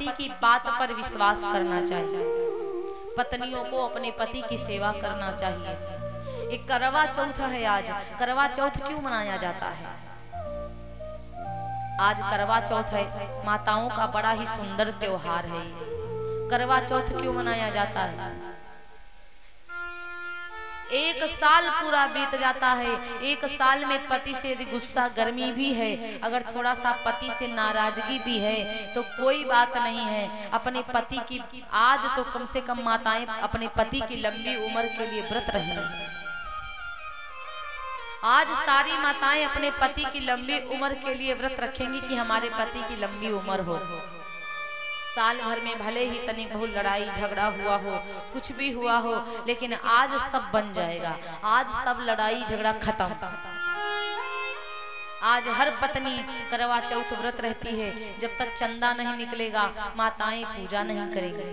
पति की बात पर विश्वास करना चाहिए, पत्नियों को अपने पति की सेवा करना चाहिए। एक करवा चौथ है आज। करवा चौथ क्यों मनाया जाता है? आज करवा चौथ है, माताओं का बड़ा ही सुंदर त्योहार है। करवा चौथ क्यों मनाया जाता है? एक साल पूरा बीत जाता है, एक साल में पति से गुस्सा गर्मी भी है, अगर थोड़ा सा पति से नाराजगी भी है तो कोई बात नहीं है। अपने पति की आज तो कम से कम माताएं अपने पति की लंबी उम्र के लिए व्रत रही। आज सारी माताएं अपने पति की लंबी उम्र के लिए व्रत रखेंगी कि हमारे पति की लंबी उम्र हो। साल भर में भले ही तनिक बहुत लड़ाई झगड़ा हुआ हो, कुछ भी हुआ हो, लेकिन आज सब बन जाएगा। आज सब लड़ाई झगड़ा खत्म। आज हर पत्नी करवा चौथ व्रत रहती है। जब तक चंदा नहीं निकलेगा माताएं पूजा नहीं करेंगी,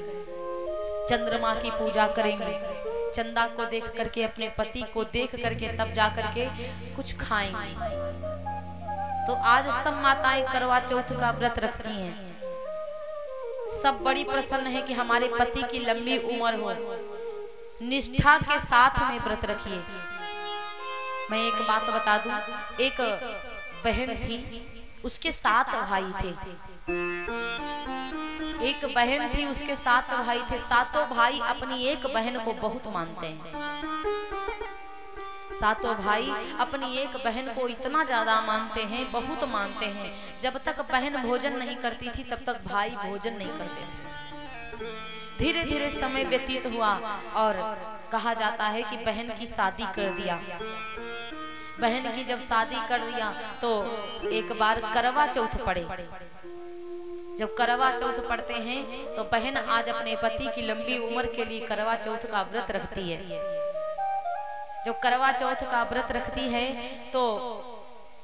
चंद्रमा की पूजा करेंगे। चंदा को देख करके, अपने पति को देख करके तब जा करके कुछ खाएंगी। तो आज सब माताएं करवा चौथ का व्रत रखती हैं। सब बड़ी प्रसन्न है कि हमारे पति की लंबी उम्र हो। निष्ठा के साथ में व्रत रखिए। मैं एक बात बता दूं, एक बहन थी, उसके 7 भाई थे। एक बहन थी, उसके 7 भाई थे। सातों भाई अपनी एक बहन को बहुत मानते हैं। सातों भाई अपनी एक बहन को इतना ज्यादा मानते हैं, बहुत मानते हैं। जब तक बहन भोजन नहीं करती थी तब तक भाई भोजन नहीं करते थे। धीरे धीरे समय व्यतीत हुआ और कहा जाता है कि बहन की शादी कर दिया। बहन की जब शादी कर दिया तो एक बार करवा चौथ पड़े। जब करवा चौथ पढ़ते हैं तो बहन आज अपने पति की लंबी उम्र के लिए करवा चौथ का व्रत रखती है। जब करवा चौथ का व्रत रखती है तो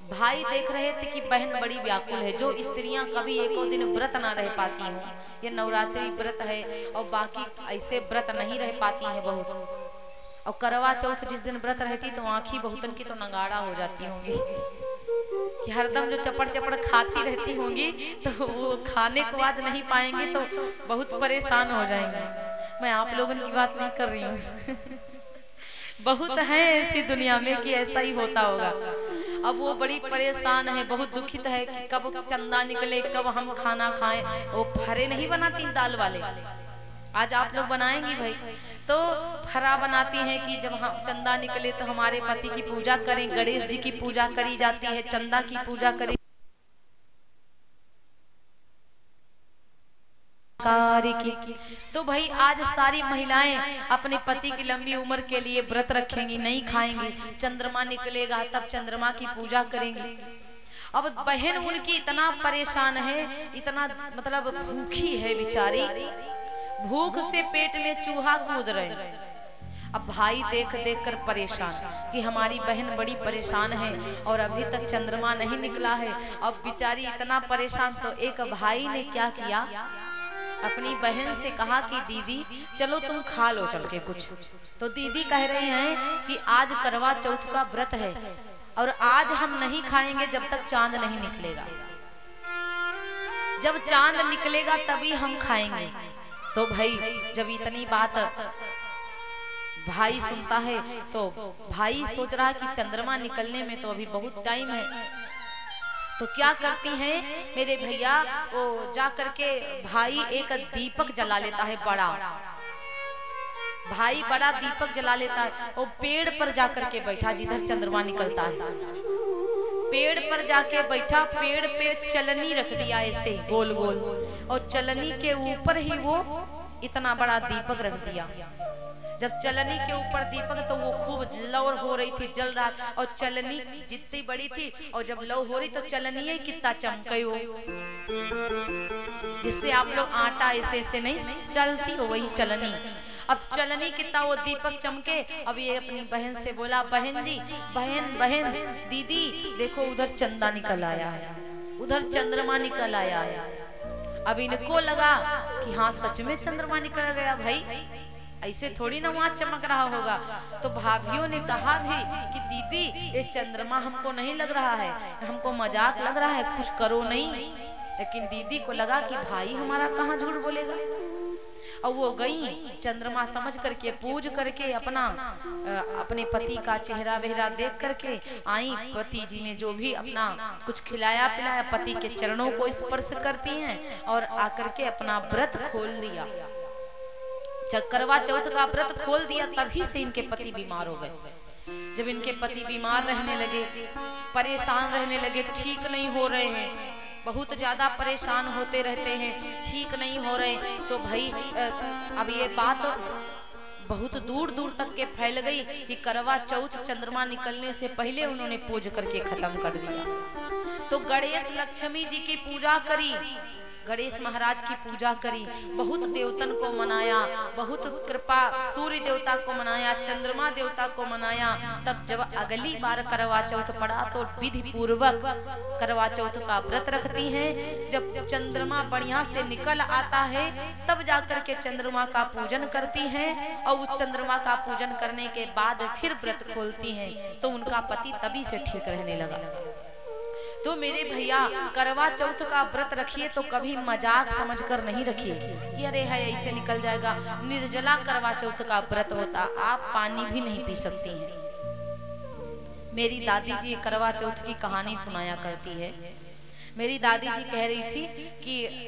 भाई देख रहे थे कि बहन बड़ी व्याकुल है। जो स्त्रियां कभी एको दिन व्रत ना रह पाती हैं, ये नवरात्रि व्रत है और बाकी ऐसे व्रत नहीं रह पाती हैं बहुत। और करवा चौथ जिस दिन व्रत रहती तो आँखी बहुतन की तो नगाड़ा हो जाती होंगी कि हरदम जो चपड़ चपड़ खाती रहती होंगी तो वो खाने को आज नहीं पाएंगे तो बहुत परेशान हो जाएंगे। मैं आप लोगों की बात नहीं कर रही हूँ बहुत है ऐसी दुनिया में कि ऐसा ही होता होगा। अब वो बड़ी परेशान है, बहुत दुखित है कि कब चंदा निकले, कब हम खाना खाएं। वो फरे नहीं बनाती दाल वाले, आज आप लोग बनाएंगी भाई, तो फरा बनाती हैं कि जब हम चंदा निकले तो हमारे पति की पूजा करें। गणेश जी की पूजा करी जाती है, चंदा की पूजा करी। तो भाई आज सारी महिलाएं अपने पति की लंबी उम्र के लिए व्रत रखेंगी, नहीं खाएंगी। चंद्रमा निकलेगा तब चंद्रमा की पूजा करेंगी। अब बहन उनकी इतना परेशान है, इतना मतलब भूखी है बेचारी, भूख से पेट में चूहा कूद रहे। अब भाई देख देख कर परेशान कि हमारी बहन बड़ी परेशान है और अभी तक चंद्रमा नहीं निकला है। अब बेचारी इतना परेशान, तो एक भाई ने क्या किया, अपनी बहन से कहा कि दीदी चलो तुम खा लो चल के कुछ। तो दीदी कह रहे हैं कि आज करवा चौथ का व्रत है और आज हम नहीं खाएंगे जब तक चांद नहीं निकलेगा। जब चांद निकलेगा तभी हम खाएंगे। तो भाई जब इतनी बात भाई सुनता है तो भाई सोच रहा कि चंद्रमा निकलने में तो अभी बहुत टाइम है। तो क्या करती हैं मेरे भैया, वो जा करके भाई एक दीपक जला लेता है बड़ा। भाई बड़ा दीपक जला लेता है और पेड़ पर जाकर के बैठा जिधर चंद्रमा निकलता है। पेड़ पर जाके बैठा, पेड़ पे चलनी रख दिया ऐसे गोल गोल, और चलनी के ऊपर ही वो इतना बड़ा दीपक रख दिया। जब चलनी के ऊपर दीपक, तो वो खूब लौ हो रही थी, जल रहा, और चलनी जितनी बड़ी थी और जब लौ हो रही तो चलनी कितना चमके हो, जिससे आप लोग आटा ऐसे ऐसे नहीं चलती हो, वही चलनी। अब चलनी कितना वो दीपक चमके। अब ये अपनी बहन से बोला, बहन जी, बहन दीदी देखो उधर चंदा निकल आया है, उधर चंद्रमा निकल आया है। अब इनको लगा कि हाँ सच में चंद्रमा निकल गया भाई, ऐसे थोड़ी ना वहां चमक रहा होगा। तो भाभियों ने कहा भी कि दीदी ये चंद्रमा हमको नहीं लग रहा है, हमको मजाक लग रहा है, कुछ करो नहीं। लेकिन दीदी को लगा कि भाई हमारा कहाँ झूठ बोलेगा। और वो गई चंद्रमा समझ करके पूज करके अपने पति का चेहरा वेहरा देख करके आई। पति जी ने जो भी अपना कुछ खिलाया पिलाया, पति के चरणों को स्पर्श करती हैं और आकर के अपना व्रत खोल दिया। जब करवा चौथ का व्रत खोल दिया तभी से इनके पति बीमार हो गए। जब इनके पति बीमार रहने लगे, परेशान रहने लगे, ठीक नहीं हो रहे हैं, बहुत ज्यादा परेशान होते रहते हैं, ठीक नहीं हो रहे, तो भाई अब ये बात बहुत दूर दूर तक के फैल गई कि करवा चौथ चंद्रमा निकलने से पहले उन्होंने पूज करके खत्म कर दिया। तो गणेश लक्ष्मी जी की पूजा करी, गणेश महाराज की पूजा करी, बहुत देवतन को मनाया, बहुत कृपा सूर्य देवता को मनाया, चंद्रमा देवता को मनाया। तब जब अगली बार करवा चौथ पड़ा तो विधि पूर्वक करवा चौथ का व्रत रखती हैं। जब चंद्रमा बढ़िया से निकल आता है तब जाकर के चंद्रमा का पूजन करती हैं और उस चंद्रमा का पूजन करने के बाद फिर व्रत खोलती हैं। तो उनका पति तभी से ठीक रहने लगा। तो मेरे भैया करवा चौथ का व्रत रखिए तो कभी मजाक समझकर नहीं रखिए कि अरे है ऐसे निकल जाएगा। निर्जला करवा चौथ का व्रत होता, आप पानी भी नहीं पी सकती हैं। मेरी दादी जी करवा चौथ की कहानी सुनाया करती है। मेरी दादी जी कह रही थी कि